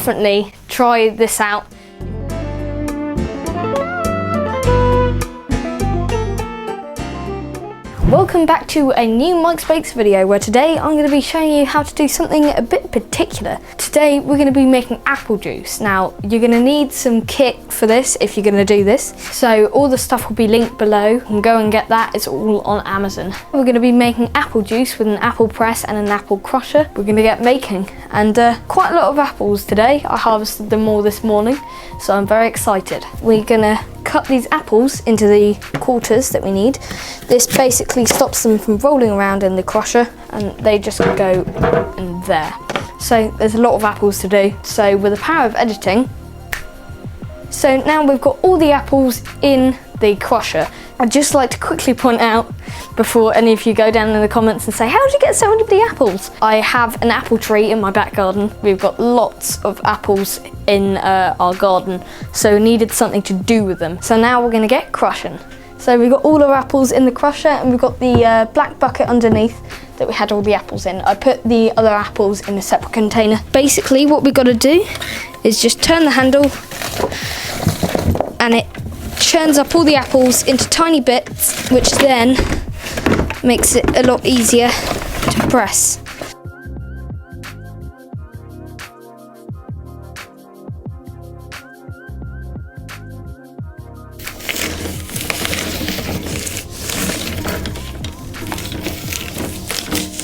definitely try this out. Welcome back to a new Mike's Bakes video, where today I'm going to be showing you how to do something a bit particular. Today we're going to be making apple juice. Now you're going to need some kit for this if you're going to do this. So all the stuff will be linked below. You can go and get that, it's all on Amazon. We're going to be making apple juice with an apple press and an apple crusher. We're going to get making, and quite a lot of apples today. I harvested them all this morning, so I'm very excited. We're going to cut these apples into the quarters that we need. This basically stops them from rolling around in the crusher, and they just go in there. So there's a lot of apples to do. So with the power of editing, so now we've got all the apples in the crusher. I'd just like to quickly point out, before any of you go down in the comments and say, how did you get so many apples? I have an apple tree in my back garden. We've got lots of apples in our garden, so needed something to do with them. So now we're gonna get crushing. So we've got all our apples in the crusher, and we've got the black bucket underneath that we had all the apples in. I put the other apples in a separate container. Basically what we've got to do is just turn the handle, and it churns up all the apples into tiny bits, which then makes it a lot easier to press.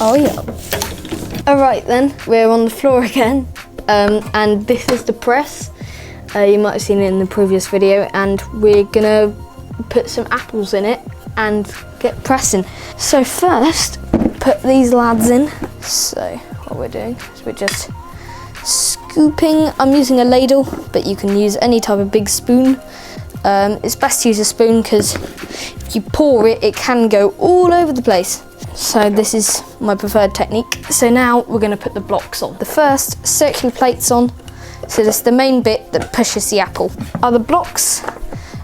Oh yeah. Alright then, we're on the floor again, and this is the press. You might have seen it in the previous video, and we're gonna put some apples in it and get pressing. So first, put these lads in. So what we're doing is we're just scooping. I'm using a ladle, but you can use any type of big spoon. It's best to use a spoon because if you pour it, it can go all over the place. So this is my preferred technique. So now we're going to put the blocks on. The first, circular plates on. So this is the main bit that pushes the apple. The blocks,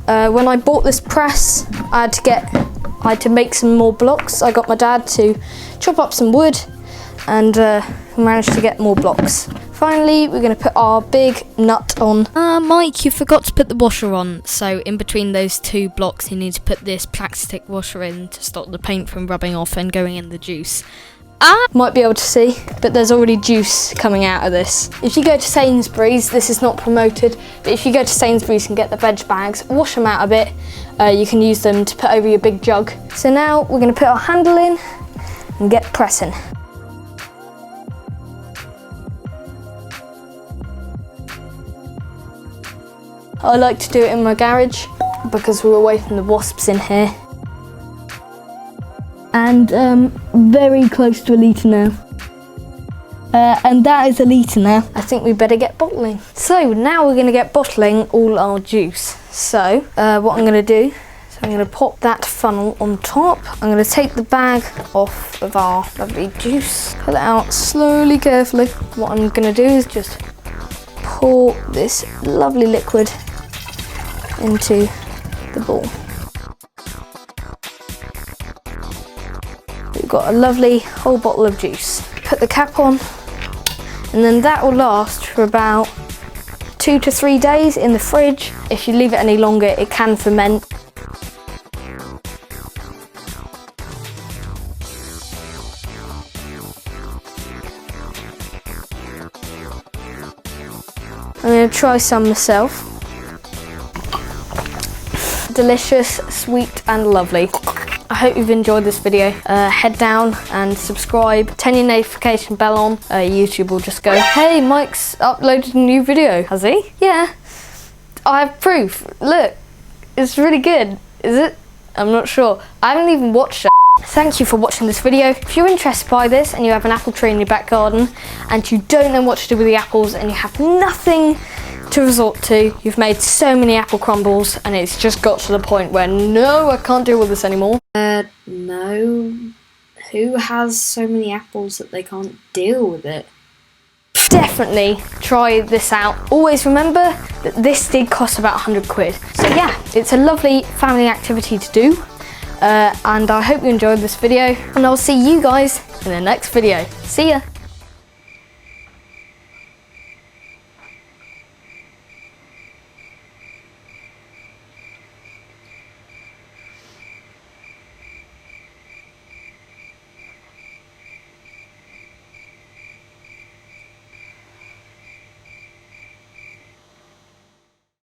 when I bought this press, I had to make some more blocks. I got my dad to chop up some wood, and managed to get more blocks. Finally, we're going to put our big nut on. Mike, you forgot to put the washer on. So in between those two blocks, you need to put this plastic washer in to stop the paint from rubbing off and going in the juice. Might be able to see, but there's already juice coming out of this. If you go to Sainsbury's, this is not promoted, but if you go to Sainsbury's and get the veg bags, wash them out a bit, you can use them to put over your big jug. So now we're going to put our handle in and get pressing. I like to do it in my garage because we're away from the wasps in here. And very close to a litre now. And that is a litre now. I think we better get bottling. So now we're going to get bottling all our juice. So what I'm going to do is I'm going to pop that funnel on top. I'm going to take the bag off of our lovely juice. Pull it out slowly, carefully. What I'm going to do is just pour this lovely liquid into the bowl. We've got a lovely whole bottle of juice. Put the cap on, and then that will last for about 2 to 3 days in the fridge. If you leave it any longer, it can ferment. I'm going to try some myself. Delicious, sweet and lovely. I hope you've enjoyed this video. Head down and subscribe, turn your notification bell on. YouTube will just go, hey, Mike's uploaded a new video. Has he? Yeah. I have proof. Look, it's really good. Is it? I'm not sure. I haven't even watched it. Thank you for watching this video. If you're interested by this and you have an apple tree in your back garden and you don't know what to do with the apples and you have nothing to resort to, you've made so many apple crumbles and it's just got to the point where no, I can't deal with this anymore. No. Who has so many apples that they can't deal with it? Definitely try this out. Always remember that this did cost about 100 quid. So yeah, it's a lovely family activity to do. And I hope you enjoyed this video, and I'll see you guys in the next video. See ya!